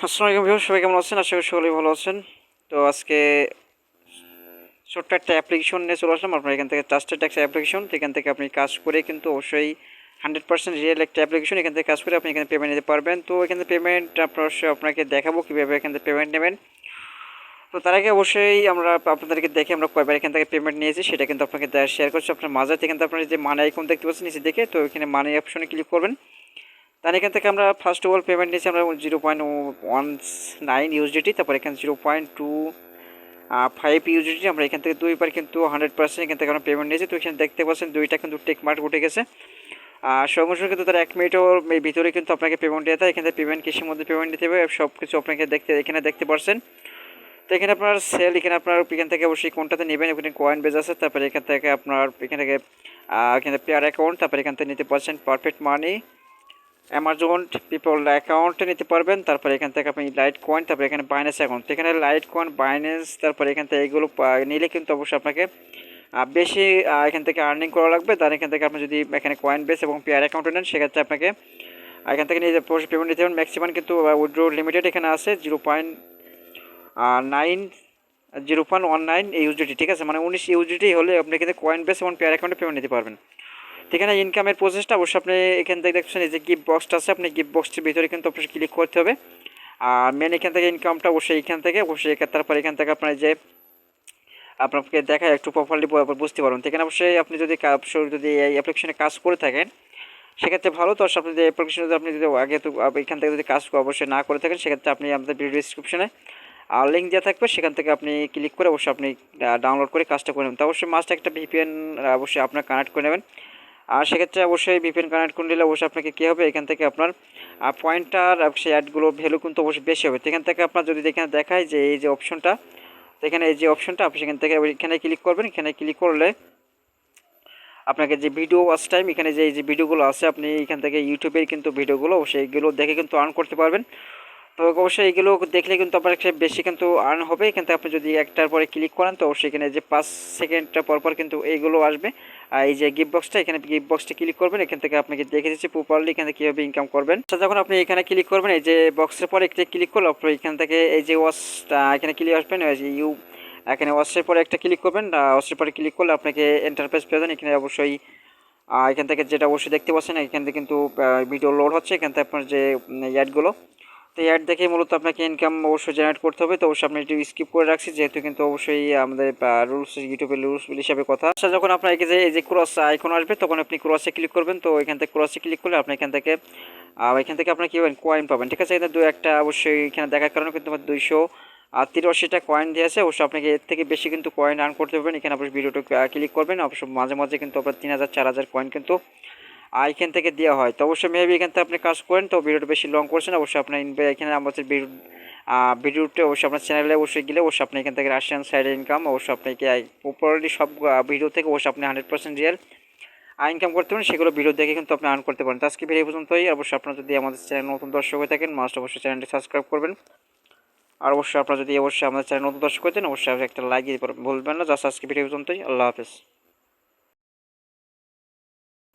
আসসালামু আলাইকুম ভিউয়ার্স, সবাই কেমন আছেন? আশা করি সকলেই ভালো আছেন। তো আজকে ছোট্ট একটা অ্যাপ্লিকেশন নিয়ে চলে আসলাম আপনার এখান থেকে। ট্রাস্টেড একটা অ্যাপ্লিকেশন, এখান থেকে আপনি কাজ করে কিন্তু অবশ্যই 100% রিয়েল একটা অ্যাপ্লিকেশন। এখান থেকে কাজ করে আপনি এখানে পেমেন্ট নিতে পারবেন। তো এখানে পেমেন্ট অবশ্যই আপনাকে দেখাবো কীভাবে এখান থেকে পেমেন্ট নেবেন। তো তার আগে অবশ্যই আমরা আপনাদেরকে দেখে আমরা কয়বার এখান থেকে পেমেন্ট নিয়েছি সেটা কিন্তু আপনাকে শেয়ার করছি। আপনার মাঝে থেকে কিন্তু আপনার যে মানি আইকন দেখতে পাচ্ছেন নিচে দেখে, তো এখানে মানি অপশনে ক্লিক করবেন। তার এখান থেকে আমরা ফার্স্ট অফ অল পেমেন্ট নিয়েছি আমরা 0.19 ইউএসডিটি, তারপর এখানে 0.25 ইউএসডিটি। আমরা এখান থেকে দুইবার কিন্তু 100% এখান থেকে আমরা পেমেন্ট নিয়েছি। তো এখানে দেখতে পাচ্ছেন দুইটা কিন্তু টেক মার্ক উঠে গেছে। আর সঙ্গে সঙ্গে কিন্তু তার 1 মিনিটের ভিতরে কিন্তু আপনাকে পেমেন্ট দিতে হয়। এখান থেকে পেমেন্ট কিসের মধ্যে পেমেন্ট দিতে হবে সব কিছু আপনাকে এখানে দেখতে পাচ্ছেন। তো এখানে আপনার সেল, এখানে আপনার এখান থেকে অবশ্যই কোনটাতে নেবেন, এখানে কয়েন বেজ আছে। তারপরে এখান থেকে আপনার এখানে পেয়ার অ্যাকাউন্ট, তারপরে এখান থেকে নিতে পারছেন পারফেক্ট মানি, অ্যামাজন পিপল অ্যাকাউন্টে নিতে পারবেন। তারপরে এখান থেকে আপনি লাইট কয়েন, তারপরে এখানে বাইন্যান্স অ্যাকাউন্ট, এখানে লাইট কয়েন, বাইন্যান্স, তারপরে এখান থেকে এগুলো নিলে কিন্তু অবশ্যই আপনাকে বেশি এখান থেকে আর্নিং করা লাগবে। তার এখান থেকে আপনি যদি এখানে কয়েন বেস এবং পেয়ার অ্যাকাউন্টে নেন সেক্ষেত্রে আপনাকে এখান থেকে নিয়ে পেমেন্ট নিতে হবে। ম্যাক্সিমাম কিন্তু উইথড্র লিমিটেড এখানে আছে 0.19 ইউএসডিটি, ঠিক আছে, মানে 19 ইউএসডিটি হলে আপনি কিন্তু কয়েন বেস এবং পেয়ার অ্যাকাউন্টে পেমেন্ট নিতে পারবেন। এখানে ইনকামের প্রসেসটা অবশ্যই আপনি এখান থেকে দেখছেন এই যে গিফট বক্সটা আছে, আপনি গিফট বক্সটির ভিতরে কিন্তু অবশ্যই ক্লিক করতে হবে। আর মেন এখান থেকে ইনকামটা অবশ্যই এখান থেকে তারপর এখান থেকে আপনার যে আপনাকে দেখায় একটু প্রপারলি বুঝতে পারবেন। এখানে অবশ্যই আপনি যদি এই অ্যাপ্লিকেশনে কাজ করে থাকেন সেক্ষেত্রে ভালো। তো আপনি যে অ্যাপ্লিকেশনে আপনি যদি আগে তো এখান থেকে যদি কাজ অবশ্যই না করে থাকেন সেক্ষেত্রে আপনি আমাদের ভিডিও ডিসক্রিপশনে লিঙ্ক দেওয়া থাকবে, সেখান থেকে আপনি ক্লিক করে অবশ্যই আপনি ডাউনলোড করে কাজটা করে নেবেন। তো অবশ্যই মাস্ট একটা ভিপিএন অবশ্যই আপনার কানেক্ট করে নেবেন। আর সেক্ষেত্রে অবশ্যই ভিপিএন কানেক্ট করে নিলে অবশ্যই আপনাকে কী হবে, এখান থেকে আপনার পয়েন্টার সেই অ্যাডগুলো ভ্যালু কিন্তু অবশ্যই বেশি হবে। তো এখান থেকে আপনার যদি এখানে দেখায় যে এই যে অপশনটা, তো এখানে এই যে অপশনটা আপনি সেখান থেকে এখানে ক্লিক করবেন। এখানে ক্লিক করলে আপনাকে যে ভিডিও ওয়াচ টাইম, এখানে যে এই যে ভিডিওগুলো আছে আপনি এখান থেকে ইউটিউবের কিন্তু ভিডিওগুলো অবশ্যই এগুলো দেখে কিন্তু আর্ন করতে পারবেন। তো অবশ্যই এগুলো দেখলে কিন্তু আপনার বেশি কিন্তু আর্ন হবে। এখান থেকে আপনি যদি একটার পরে ক্লিক করেন তো অবশ্যই এখানে যে 5 সেকেন্ডটা পর কিন্তু এইগুলো আসবে। আর এই যে গিফট বক্সটা, এখানে গিফট বক্সটা ক্লিক করবেন। এখান থেকে আপনাকে দেখে দিচ্ছি প্রপারলি এখানে কীভাবে ইনকাম করবেন। যখন আপনি এখানে ক্লিক করবেন এই যে বক্সের পরে একটা ক্লিক করলে আপনি এখান থেকে এই যে ওয়াচটা এখানে ক্লিক আসবেন, এই যে এখানে ওয়াচের পরে একটা ক্লিক করবেন। ওয়াচের পরে ক্লিক করলে আপনাকে এন্টারপ্রাইজ পেয়ে এখানে অবশ্যই এখান থেকে যেটা অবশ্যই দেখতে পাচ্ছেন এখান থেকে কিন্তু ভিডিও লোড হচ্ছে। এখান থেকে আপনার যে অ্যাডগুলো, তো অ্যাড দেখে মূলত আপনাকে ইনকাম অবশ্যই জেনারেট করতে হবে। তো অবশ্যই আপনি একটু স্কিপ করে রাখছি যেহেতু কিন্তু অবশ্যই আমাদের রুলস, ইউটিউবের রুলস হিসাবে কথা। আচ্ছা, যখন আপনার এই যে ক্রস আইকন আসবে তখন আপনি ক্রসে ক্লিক করবেন। তো এখান থেকে ক্রসে ক্লিক করলে আপনি এখান থেকে আপনার কী পাবেন, কয়েন পাবেন, ঠিক আছে। এখানে একটা অবশ্যই এখানে দেখার কারণে কিন্তু আমার 283টা কয়েন দিয়েছে। অবশ্যই আপনাকে এর থেকে বেশি কিন্তু কয়েন আর্ন করতে পারবেন। এখানে অবশ্যই ভিডিওটা ক্লিক করবেন। অবশ্য মাঝে মাঝে কিন্তু আপনার 3000 4000 কয়েন কিন্তু এখান থেকে দেওয়া হয়। তো অবশ্যই মেবি এখান থেকে আপনি কাজ করেন। তো ভিডিওটা বেশি লং করছেন, অবশ্যই আপনার এখানে আমাদের ভিডিওতে অবশ্যই আপনার চ্যানেলে অবশ্যই গেলে অবশ্যই আপনি এখান থেকে রাশিয়ান সাইডের ইনকাম অবশ্যই আপনাকে প্রপারলি সব ভিডিও থেকে অবশ্যই আপনি 100% রিয়েল ইনকাম করতে পারেন, সেগুলো ভিডিও দেখে কিন্তু আপনি আর্ন করতে পারেন। তো আজকে ভিডিও পর্যন্তই। অবশ্যই আপনারা যদি আমাদের চ্যানেল নতুন দর্শক হয়ে থাকেন মাস্ট অবশ্যই চ্যানেলটি সাবস্ক্রাইব করবেন। আর অবশ্যই আপনারা যদি অবশ্যই আমাদের চ্যানেল নতুন দর্শক হতেন অবশ্যই একটা লাইক দিতে ভুলবেন না। জাস্ট আজকে ভিডিও পর্যন্তই। আল্লাহ হাফেজ।